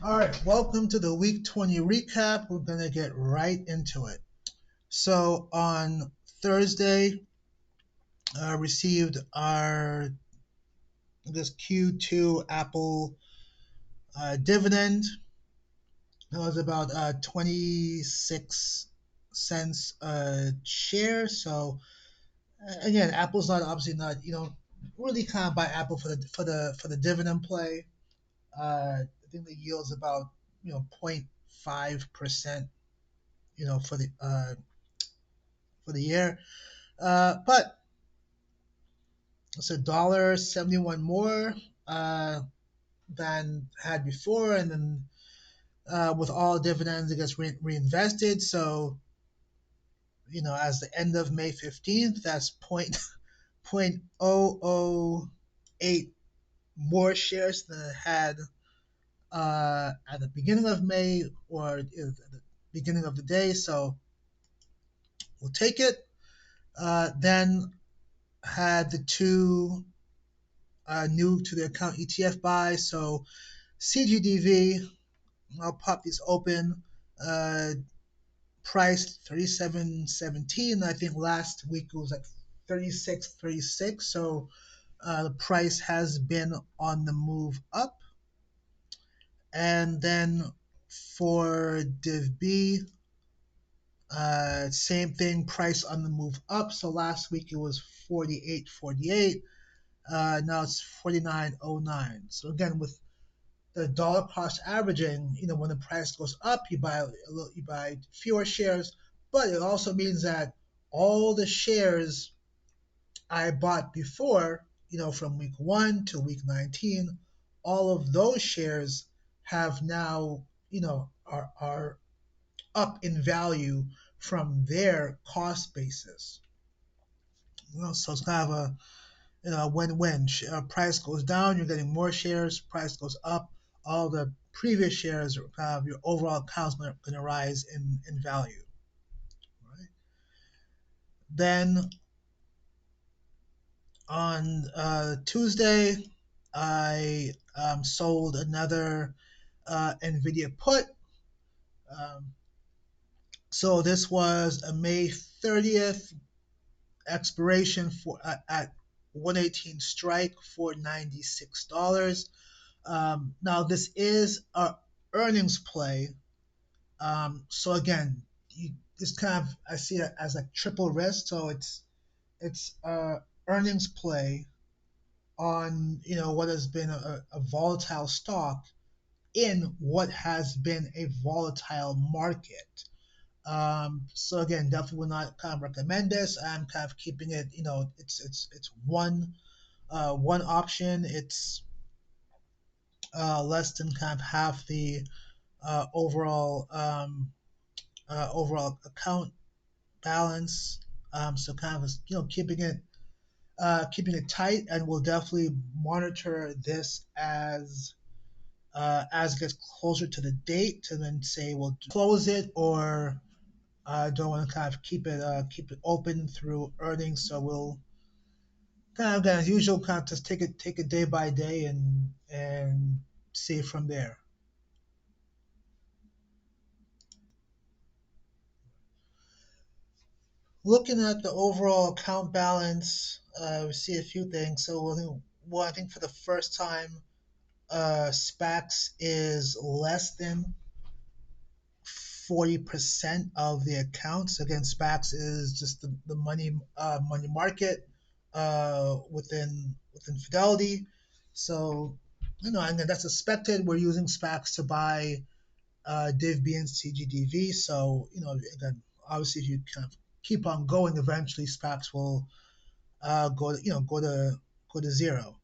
All right, welcome to the week 20 recap. We're going to get right into it. So, on Thursday, received our this Q2 Apple dividend. It was about 26 cents a share. So, again, Apple's not obviously not, really kind of buy Apple for the dividend play. I think the yield's about, 0.5%, for the year. But it's $1.71 more than had before, and then with all dividends, it gets reinvested. So as the end of May 15th, that's point oh oh eight more shares than it had at the beginning of May or at the beginning of the day. So we'll take it. Then had the two new to the account ETF buys. So CGDV, I'll pop these open. Uh, Price 37.17. I think last week it was like 36.36. So the price has been on the move up. And then for DIVB, same thing, price on the move up. So last week it was 48.48. Now it's 49.09. So again, with the dollar cost averaging, when the price goes up, you buy fewer shares, but it also means that all the shares I bought before, from week 1 to week 19, all of those shares have now, are up in value from their cost basis. So it's kind of a win-win. Price goes down, you're getting more shares. Price goes up, all the previous shares, your overall account's going to rise in value. Right? Then on Tuesday, I sold another NVDA put. Um, so this was a May 30th expiration for at 118 strike for $96. Now this is a earnings play. So again, this kind of I see it as like triple risk. So it's earnings play on what has been a volatile stock in what has been a volatile market. So again, definitely would not kind of recommend this. I'm kind of keeping it. It's one option. It's less than kind of half the overall account balance. So kind of keeping it tight, and we'll definitely monitor this as it gets closer to the date, to then say we'll close it or don't want to kind of keep it open through earnings. So we'll kind of again as usual, kind of just take it day by day and see from there. Looking at the overall account balance, we see a few things. So I think for the first time, SPACs is less than 40% of the accounts. Again, SPACs is just the money market within Fidelity. So and that's expected. We're using SPACs to buy DIVB and CGDV. So again, obviously, if you kind of keep on going, eventually SPACs will go to zero.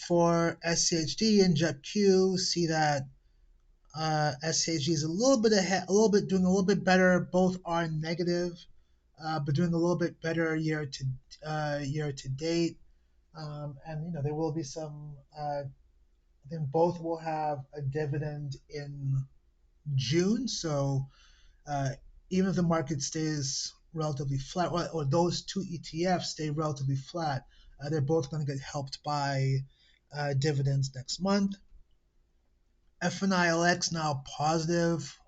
For SCHD and JEPQ, see that SCHD is a little bit ahead, doing a little bit better. Both are negative, but doing a little bit better year to date. And there will be some. I think both will have a dividend in June. So uh, even if the market stays relatively flat, or those two ETFs stay relatively flat, they're both going to get helped by dividends next month. FNILX now positive,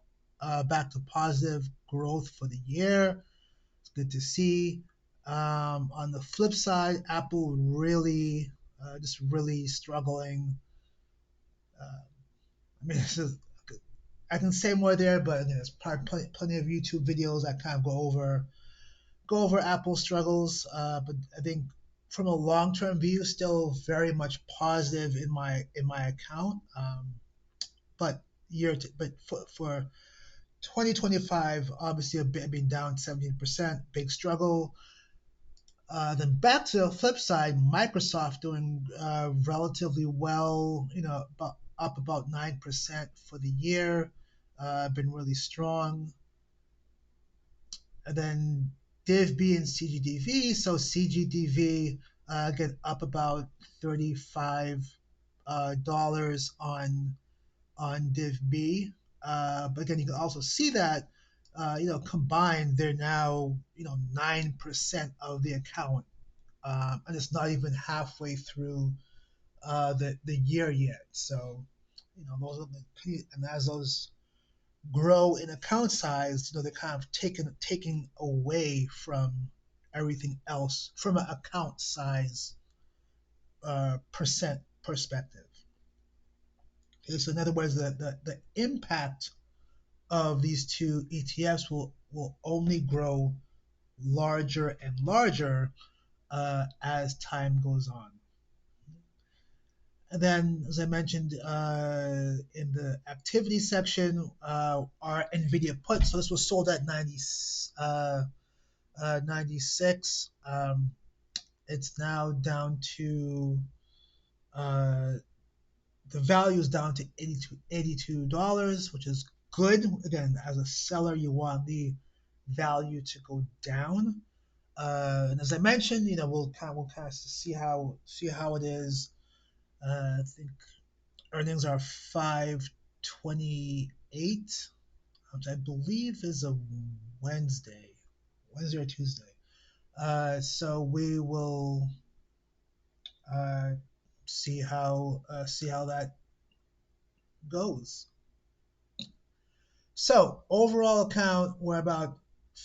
back to positive growth for the year. It's good to see. On the flip side, Apple really, just really struggling. I mean, I can say more there, but again, there's probably plenty of YouTube videos that kind of go over Apple's struggles. But I think from a long term view, still very much positive in my account. But but for 2025, obviously a bit being down 17%, big struggle. Then back to the flip side, Microsoft doing relatively well, up about 9% for the year, been really strong. And then DIVB and CGDV. So CGDV get up about $35 on DIVB. But again, you can also see that combined they're now 9% of the account, and it's not even halfway through the year yet. So those are and as those grow in account size, they're kind of taking away from everything else from an account size percent perspective. Okay, so in other words, the impact of these two ETFs will only grow larger and larger as time goes on. And then, as I mentioned in the activity section, our NVIDIA put. So this was sold at 96. It's now down to the value is down to $82, which is good. Again, as a seller, you want the value to go down. And as I mentioned, we'll kind of see how it is. I think earnings are 5/28, which I believe is a Wednesday, Wednesday or Tuesday. So we will uh, see how that goes. So overall account, we're about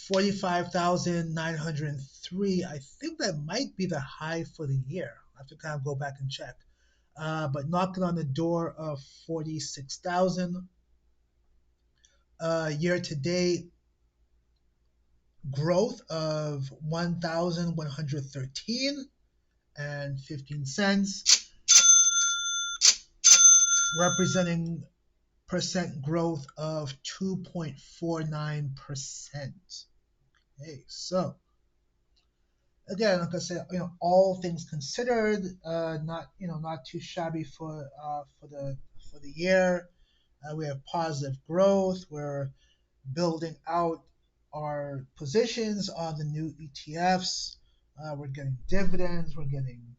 45,903. I think that might be the high for the year. I have to kind of go back and check. But knocking on the door of 46,000. Year to date growth of 1,113 and 15 cents, representing percent growth of 2.49%. Okay, so again, like I said, all things considered, not too shabby for the year. We have positive growth. We're building out our positions on the new ETFs. We're getting dividends. We're getting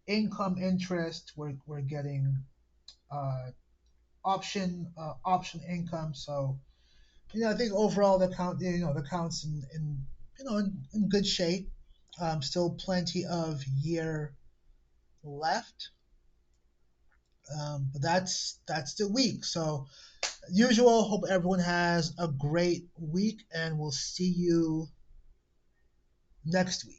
income interest. We're getting uh, option income. So I think overall the account's in good shape. Still plenty of year left. But that's the week. So usual, hope everyone has a great week, and we'll see you next week.